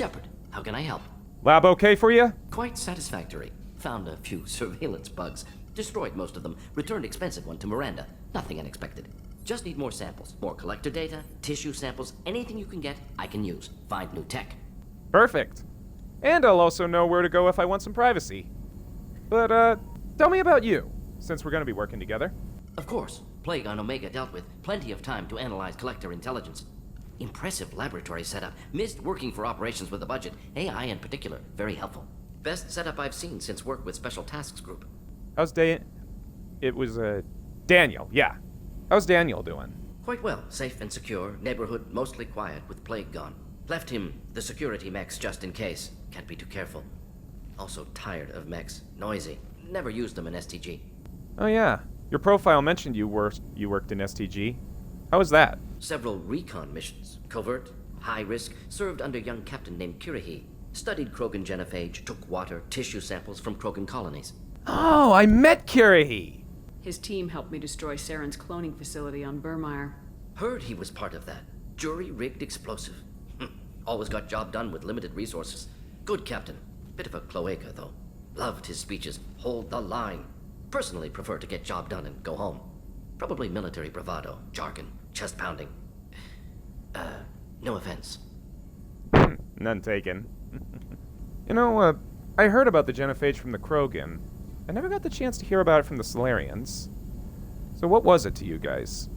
Shepard, how can I help? Lab okay for you? Quite satisfactory. Found a few surveillance bugs. Destroyed most of them. Returned expensive one to Miranda. Nothing unexpected. Just need more samples. More collector data, tissue samples, anything you can get, I can use. Find new tech. Perfect. And I'll also know where to go if I want some privacy. But, tell me about you, since we're gonna be working together. Of course. Plague on Omega dealt with. Plenty of time to analyze collector intelligence. Impressive laboratory setup. Missed working for operations with a budget. AI in particular. Very helpful. Best setup I've seen since work with Special Tasks Group. How's It was, Daniel, yeah. How's Daniel doing? Quite well. Safe and secure. Neighborhood mostly quiet with Plague gone. Left him the security mechs just in case. Can't be too careful. Also tired of mechs. Noisy. Never used them in STG. Oh yeah. Your profile mentioned you worked in STG. How was that? Several recon missions. Covert, high risk, served under young captain named Kirrahe. Studied Krogan genophage, took water, tissue samples from Krogan colonies. Oh, I met Kirrahe! His team helped me destroy Saren's cloning facility on Burmire. Heard he was part of that. Jury-rigged explosive. Always got job done with limited resources. Good captain. Bit of a cloaca, though. Loved his speeches. Hold the line. Personally prefer to get job done and go home. Probably military bravado, jargon, chest pounding. No offense. None taken. You know, I heard about the genophage from the Krogan. I never got the chance to hear about it from the Solarians. So what was it to you guys?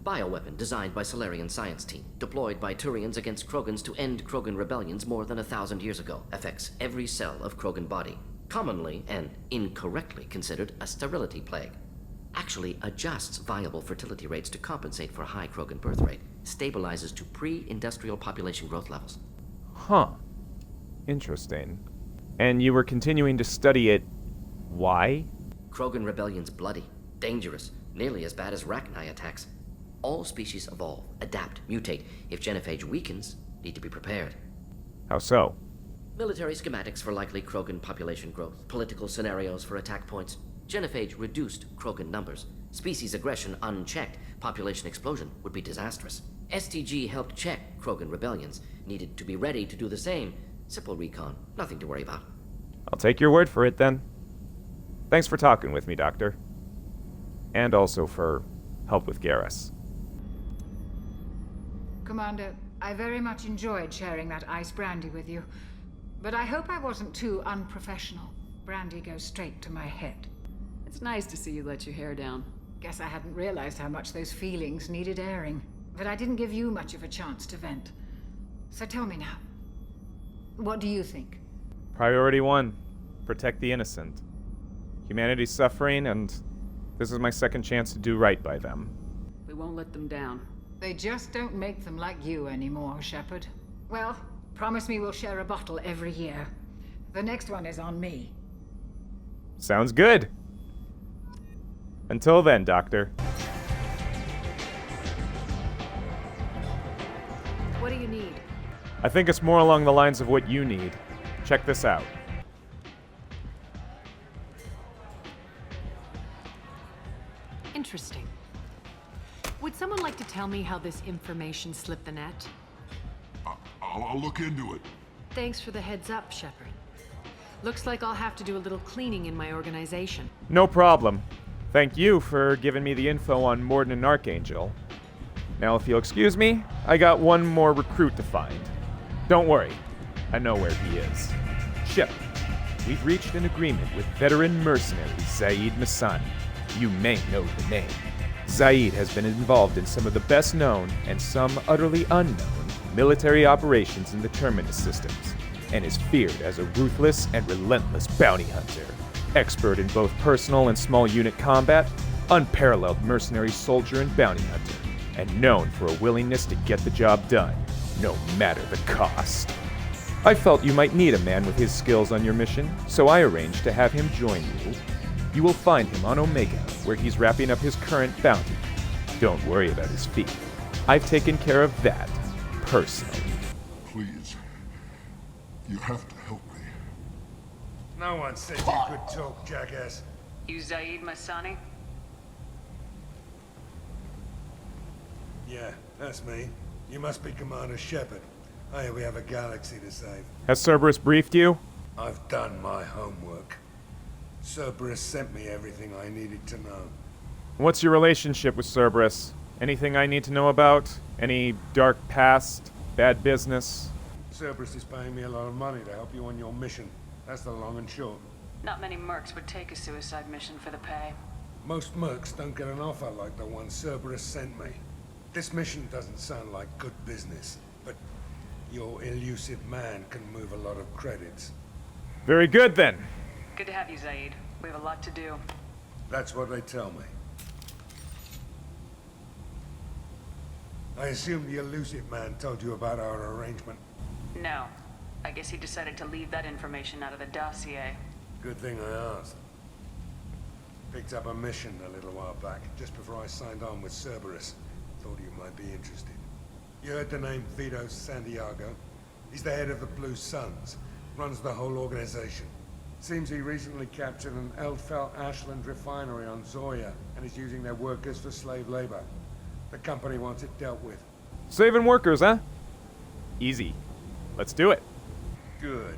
Bioweapon designed by Solarian science team. Deployed by Turians against Krogans to end Krogan rebellions more than 1,000 years ago. Affects every cell of Krogan body. Commonly and incorrectly considered a sterility plague. Actually adjusts viable fertility rates to compensate for a high Krogan birth rate. Stabilizes to pre-industrial population growth levels. Huh. Interesting. And you were continuing to study it. Why? Krogan rebellion's bloody, dangerous, nearly as bad as Rachni attacks. All species evolve, adapt, mutate. If genophage weakens, need to be prepared. How so? Military schematics for likely Krogan population growth, political scenarios for attack points. Genophage reduced Krogan numbers. Species aggression unchecked, population explosion would be disastrous. STG helped check Krogan rebellions. Needed to be ready to do the same. Simple recon, nothing to worry about. I'll take your word for it then. Thanks for talking with me, Doctor. And also for help with Garrus. Commander, I very much enjoyed sharing that ice brandy with you. But I hope I wasn't too unprofessional. Brandy goes straight to my head. It's nice to see you let your hair down. Guess I hadn't realized how much those feelings needed airing. But I didn't give you much of a chance to vent. So tell me now. What do you think? Priority 1. Protect the innocent. Humanity's suffering, and this is my second chance to do right by them. We won't let them down. They just don't make them like you anymore, Shepard. Well, promise me we'll share a bottle every year. The next one is on me. Sounds good. Until then, Doctor. What do you need? I think it's more along the lines of what you need. Check this out. Interesting. Would someone like to tell me how this information slipped the net? I'll look into it. Thanks for the heads up, Shepard. Looks like I'll have to do a little cleaning in my organization. No problem. Thank you for giving me the info on Mordin and Archangel. Now, if you'll excuse me, I got one more recruit to find. Don't worry, I know where he is. Shepard, we've reached an agreement with veteran mercenary Zaeed Massani. You may know the name. Zaeed has been involved in some of the best known and some utterly unknown military operations in the Terminus systems, and is feared as a ruthless and relentless bounty hunter. Expert in both personal and small unit combat, unparalleled mercenary soldier and bounty hunter, and known for a willingness to get the job done, no matter the cost. I felt you might need a man with his skills on your mission, so I arranged to have him join you. You will find him on Omega, where he's wrapping up his current bounty. Don't worry about his fee. I've taken care of that, personally. Please. You have to help me. No one said you could talk, jackass. You Zaeed Massani? Yeah, that's me. You must be Commander Shepard. Hey, we have a galaxy to save. Has Cerberus briefed you? I've done my homework. Cerberus sent me everything I needed to know. What's your relationship with Cerberus? Anything I need to know about? Any dark past? Bad business? Cerberus is paying me a lot of money to help you on your mission. That's the long and short. Not many mercs would take a suicide mission for the pay. Most mercs don't get an offer like the one Cerberus sent me. This mission doesn't sound like good business, but your elusive man can move a lot of credits. Very good then. Good to have you, Zaeed. We have a lot to do. That's what they tell me. I assume the elusive man told you about our arrangement. No. I guess he decided to leave that information out of the dossier. Good thing I asked. Picked up a mission a little while back, just before I signed on with Cerberus. Thought you might be interested. You heard the name Vito Santiago? He's the head of the Blue Suns. Runs the whole organization. Seems he recently captured an Eldfell Ashland refinery on Zoya, and is using their workers for slave labor. The company wants it dealt with. Saving workers, huh? Easy. Let's do it. Good.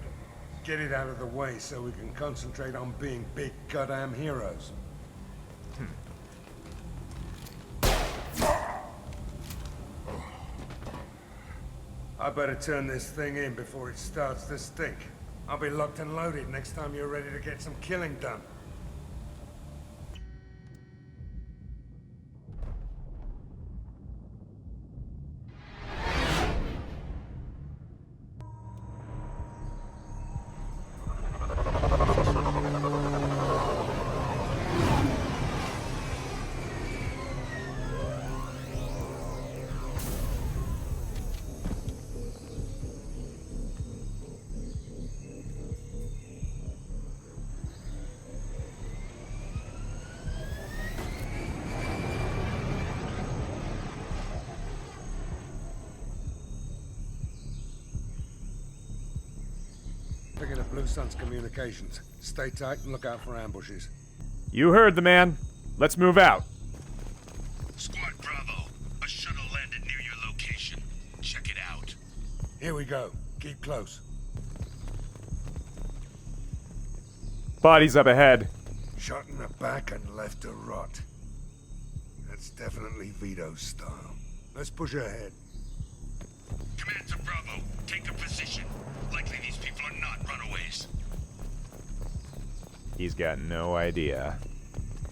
Get it out of the way so we can concentrate on being big goddamn heroes. I better turn this thing in before it starts to stink. I'll be locked and loaded next time you're ready to get some killing done. Look at the Blue Suns communications. Stay tight and look out for ambushes. You heard the man. Let's move out. Squad Bravo, a shuttle landed near your location. Check it out. Here we go. Keep close. Bodies up ahead. Shot in the back and left to rot. That's definitely Vito's style. Let's push ahead. Command to Bravo, take a position. Likely these people are not runaways. He's got no idea.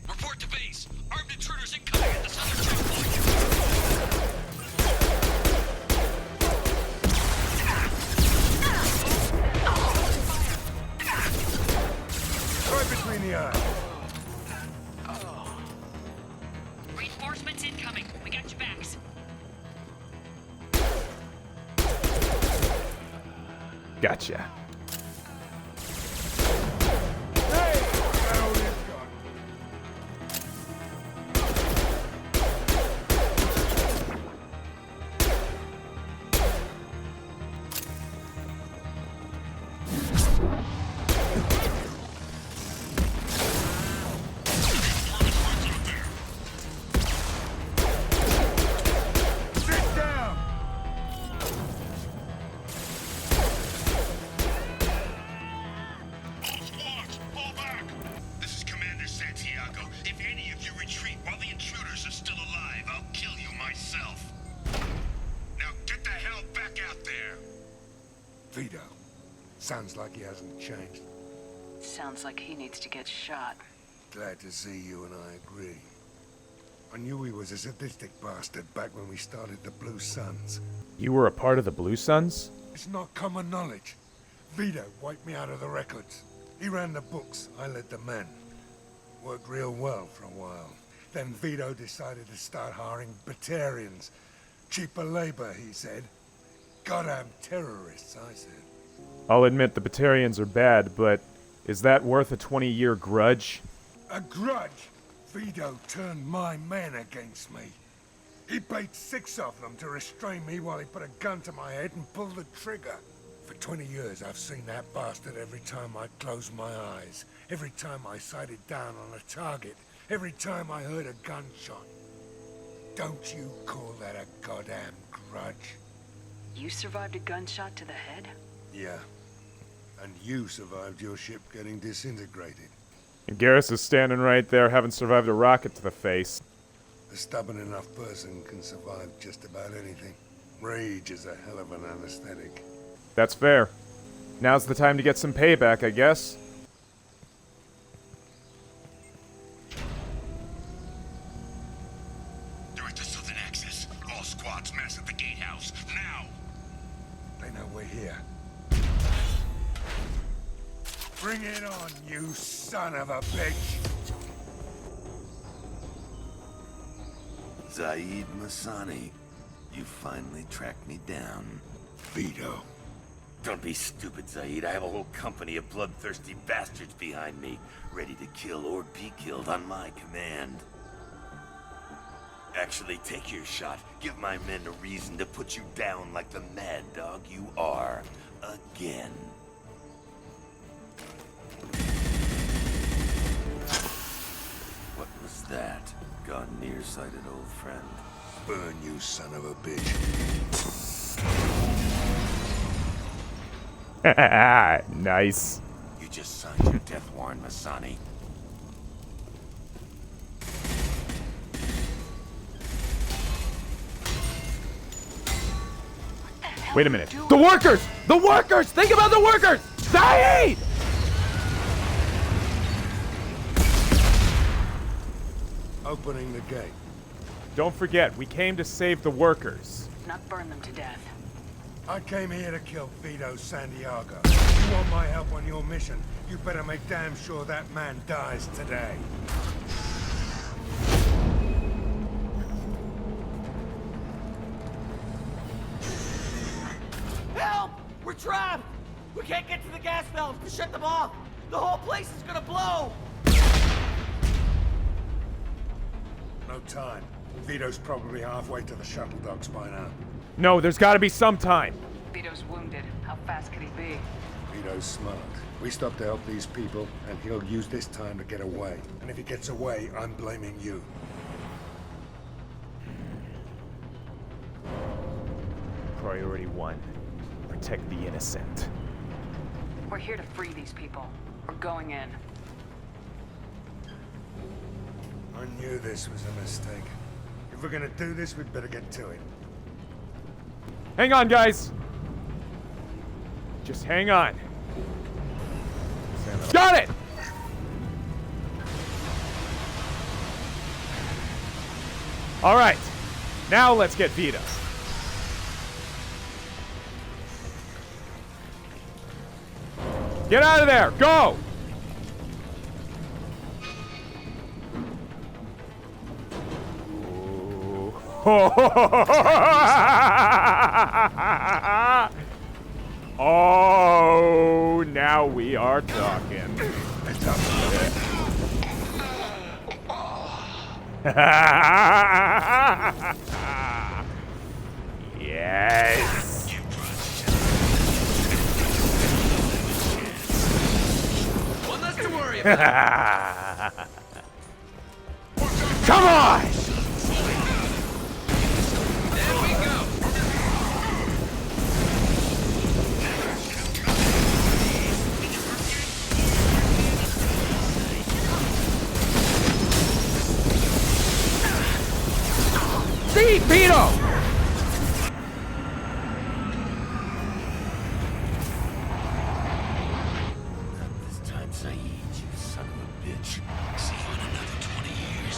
Report to base. Armed intruders incoming at the southern checkpoint. Right between the eyes. Reinforcements incoming. We got your backs. Gotcha. Vito. Sounds like he hasn't changed. Sounds like he needs to get shot. Glad to see you and I agree. I knew he was a sadistic bastard back when we started the Blue Suns. You were a part of the Blue Suns? It's not common knowledge. Vito wiped me out of the records. He ran the books, I led the men. Worked real well for a while. Then Vito decided to start hiring Batarians. Cheaper labor, he said. Goddamn terrorists, I said. I'll admit the Batarians are bad, but is that worth a 20-year grudge? A grudge? Vito turned my men against me. He paid 6 of them to restrain me while he put a gun to my head and pulled the trigger. For 20 years, I've seen that bastard every time I closed my eyes. Every time I sighted down on a target. Every time I heard a gunshot. Don't you call that a goddamn grudge? You survived a gunshot to the head? Yeah. And you survived your ship getting disintegrated. And Garrus is standing right there, having survived a rocket to the face. A stubborn enough person can survive just about anything. Rage is a hell of an anesthetic. That's fair. Now's the time to get some payback, I guess. Direct to Southern Access. All squads mass at the gatehouse. Now! They know we're here. Bring it on, you son of a bitch! Zaeed Massani, you finally tracked me down. Vito. Don't be stupid, Zaeed. I have a whole company of bloodthirsty bastards behind me, ready to kill or be killed on my command. Actually, take your shot. Give my men a reason to put you down like the mad dog you are. Again. What was that? Gone nearsighted, old friend. Burn, you son of a bitch. Nice. You just signed your death warrant, Massani. Wait a minute. The workers! The workers! Think about the workers! Zaeed! Opening the gate. Don't forget, we came to save the workers. Not burn them to death. I came here to kill Vito Santiago. If you want my help on your mission, you better make damn sure that man dies today. Help! We're trapped! We can't get to the gas valves to shut them off! The whole place is gonna blow! No time. Vito's probably halfway to the shuttle docks by now. No, there's gotta be some time. Vito's wounded. How fast could he be? Vito's smart. We stop to help these people, and he'll use this time to get away. And if he gets away, I'm blaming you. Priority 1. Protect the innocent. We're here to free these people. We're going in. I knew this was a mistake. If we're gonna do this, we'd better get to it. Hang on, guys! Just hang on. Got it! Alright. Now let's get Vito. Get out of there! Go! Oh, now we are talking. Yes. One less to worry about. Come on! There we go. See, Vito! This time, Zaeed, you son of a bitch. See you in another 20 years.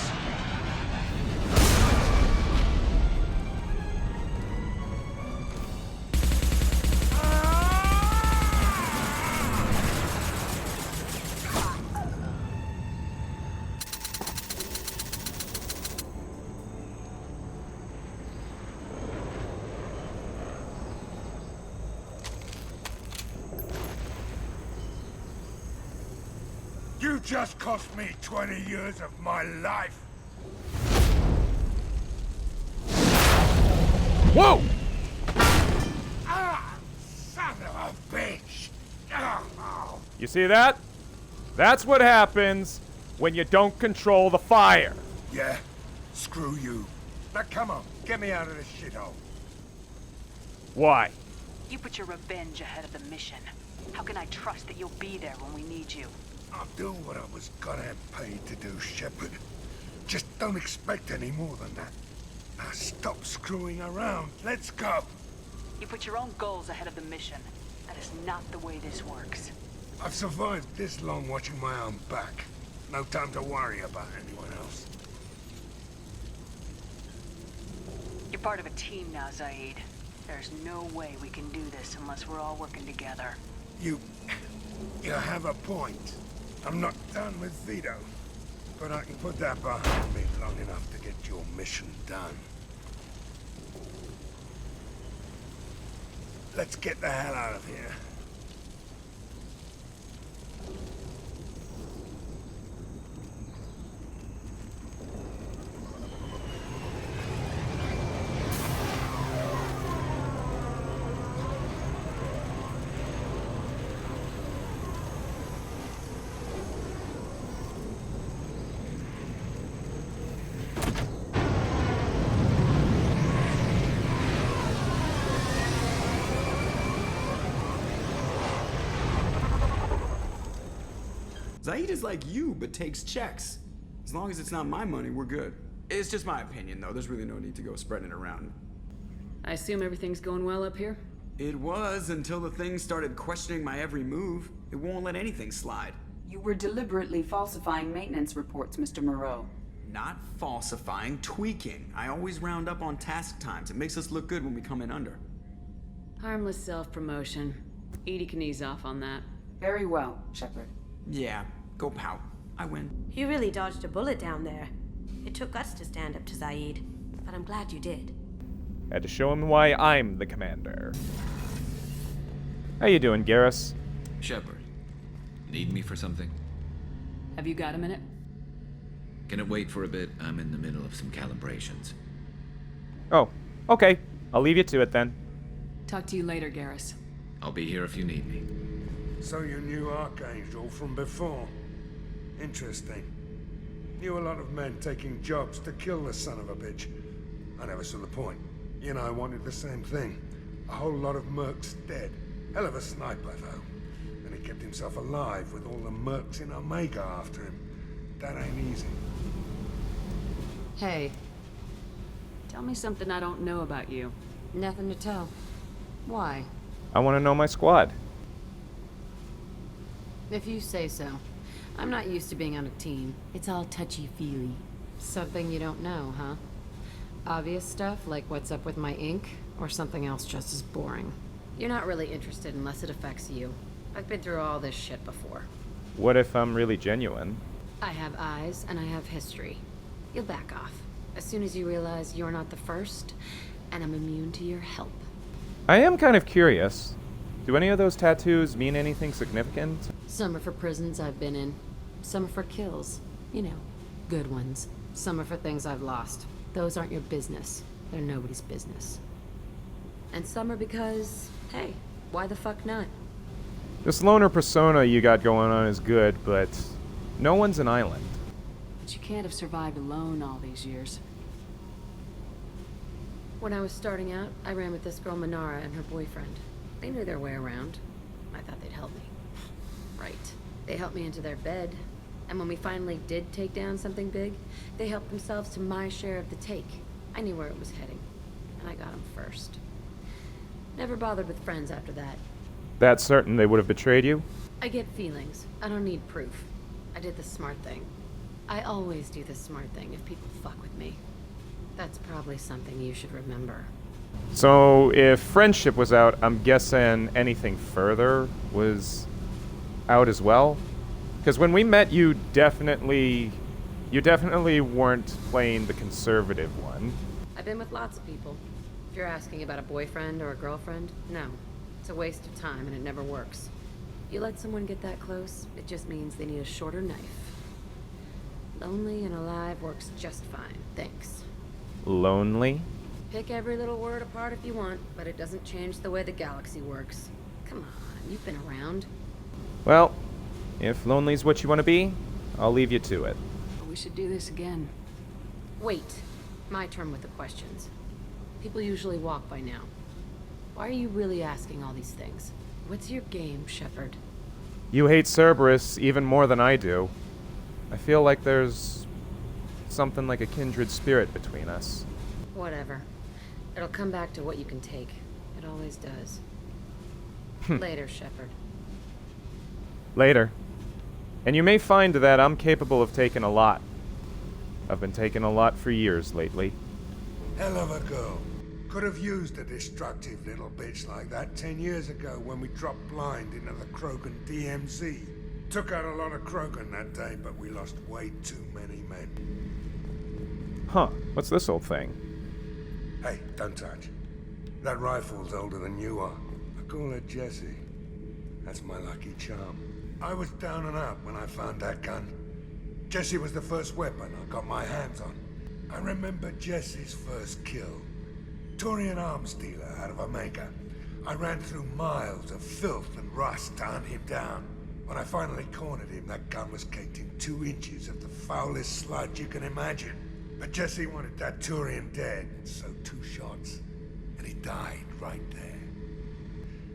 You just cost me 20 years of my life. Whoa! Ah, son of a bitch. Oh. You see that? That's what happens when you don't control the fire. Yeah, screw you. Now come on, get me out of this shithole. Why? You put your revenge ahead of the mission. How can I trust that you'll be there when we need you? I'll do what I was goddamn paid to do, Shepard. Just don't expect any more than that. Now stop screwing around. Let's go. You put your own goals ahead of the mission. That is not the way this works. I've survived this long watching my own back. No time to worry about anyone else. You're part of a team now, Zaeed. There's no way we can do this unless we're all working together. You have a point. I'm not done with Vito. But I can put that behind me long enough to get your mission done. Let's get the hell out of here. Zaeed is like you, but takes checks. As long as it's not my money, we're good. It's just my opinion, though. There's really no need to go spreading it around. I assume everything's going well up here? It was until the thing started questioning my every move. It won't let anything slide. You were deliberately falsifying maintenance reports, Mr. Moreau. Not falsifying, tweaking. I always round up on task times. It makes us look good when we come in under. Harmless self-promotion. Edie can ease off on that. Very well, Shepard. Yeah, go pout. I win. You really dodged a bullet down there. It took guts to stand up to Zaeed, but I'm glad you did. Had to show him why I'm the commander. How you doing, Garrus? Shepard, need me for something? Have you got a minute? Can it wait for a bit? I'm in the middle of some calibrations. Oh, okay. I'll leave you to it then. Talk to you later, Garrus. I'll be here if you need me. So you knew Archangel from before? Interesting. Knew a lot of men taking jobs to kill the son of a bitch. I never saw the point. You and I wanted the same thing. A whole lot of mercs dead. Hell of a sniper, though. And he kept himself alive with all the mercs in Omega after him. That ain't easy. Hey. Tell me something I don't know about you. Nothing to tell. Why? I want to know my squad. If you say so. I'm not used to being on a team. It's all touchy-feely. Something you don't know, huh? Obvious stuff, like what's up with my ink, or something else just as boring. You're not really interested unless it affects you. I've been through all this shit before. What if I'm really genuine? I have eyes, and I have history. You'll back off. As soon as you realize you're not the first, and I'm immune to your help. I am kind of curious. Do any of those tattoos mean anything significant? Some are for prisons I've been in. Some are for kills. You know, good ones. Some are for things I've lost. Those aren't your business. They're nobody's business. And some are because, hey, why the fuck not? This loner persona you got going on is good, but no one's an island. But you can't have survived alone all these years. When I was starting out, I ran with this girl Manara and her boyfriend. They knew their way around. I thought they'd help me. Right. They helped me into their bed. And when we finally did take down something big, they helped themselves to my share of the take. I knew where it was heading. And I got them first. Never bothered with friends after that. That's certain they would have betrayed you? I get feelings. I don't need proof. I did the smart thing. I always do the smart thing if people fuck with me. That's probably something you should remember. So, if friendship was out, I'm guessing anything further was out as well? Because when we met, you definitely weren't playing the conservative one. I've been with lots of people. If you're asking about a boyfriend or a girlfriend, no. It's a waste of time and it never works. You let someone get that close, it just means they need a shorter knife. Lonely and alive works just fine, thanks. Lonely? Pick every little word apart if you want, but it doesn't change the way the galaxy works. Come on, you've been around. Well, if lonely's what you want to be, I'll leave you to it. We should do this again. Wait. My turn with the questions. People usually walk by now. Why are you really asking all these things? What's your game, Shepard? You hate Cerberus even more than I do. I feel like there's something like a kindred spirit between us. Whatever. It'll come back to what you can take. It always does. Later, Shepard. Later. And you may find that I'm capable of taking a lot. I've been taking a lot for years lately. Hell of a girl. Could have used a destructive little bitch like that 10 years ago when we dropped blind into the Krogan DMZ. Took out a lot of Krogan that day, but we lost way too many men. Huh, what's this old thing? Hey, don't touch. That rifle's older than you are. I call her Jessie. That's my lucky charm. I was down and out when I found that gun. Jessie was the first weapon I got my hands on. I remember Jessie's first kill. Turian arms dealer out of Omega. I ran through miles of filth and rust to hunt him down. When I finally cornered him, that gun was caked in 2 inches of the foulest sludge you can imagine. But Jessie wanted that Turian dead, so 2 shots. And he died right there.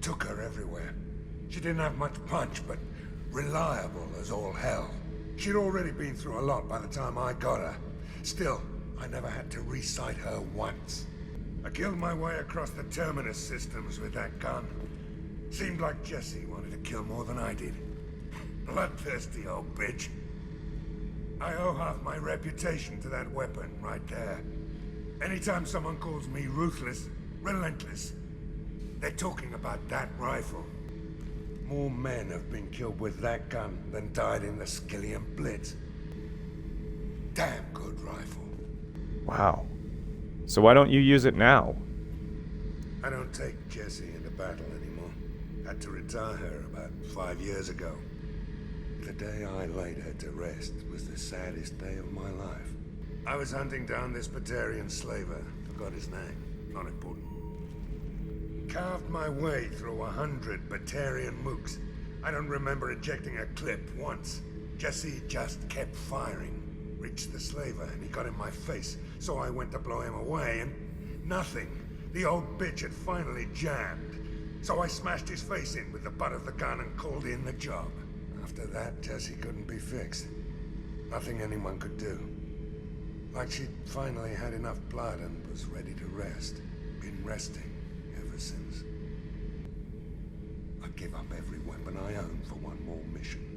Took her everywhere. She didn't have much punch, but reliable as all hell. She'd already been through a lot by the time I got her. Still, I never had to re-sight her once. I killed my way across the Terminus systems with that gun. Seemed like Jessie wanted to kill more than I did. Bloodthirsty old bitch. I owe half my reputation to that weapon right there. Anytime someone calls me ruthless, relentless, they're talking about that rifle. More men have been killed with that gun than died in the Skillian Blitz. Damn good rifle. Wow. So why don't you use it now? I don't take Jessie into battle anymore. Had to retire her about 5 years ago. The day I laid her to rest was the saddest day of my life. I was hunting down this Batarian slaver. Forgot his name. Not important. Carved my way through 100 Batarian mooks. I don't remember ejecting a clip once. Jessie just kept firing. Reached the slaver, and he got in my face, so I went to blow him away, and nothing. The old bitch had finally jammed. So I smashed his face in with the butt of the gun and called in the job. After that, Jessie couldn't be fixed. Nothing anyone could do. Like she'd finally had enough blood and was ready to rest. Been resting ever since. I'd give up every weapon I own for one more mission.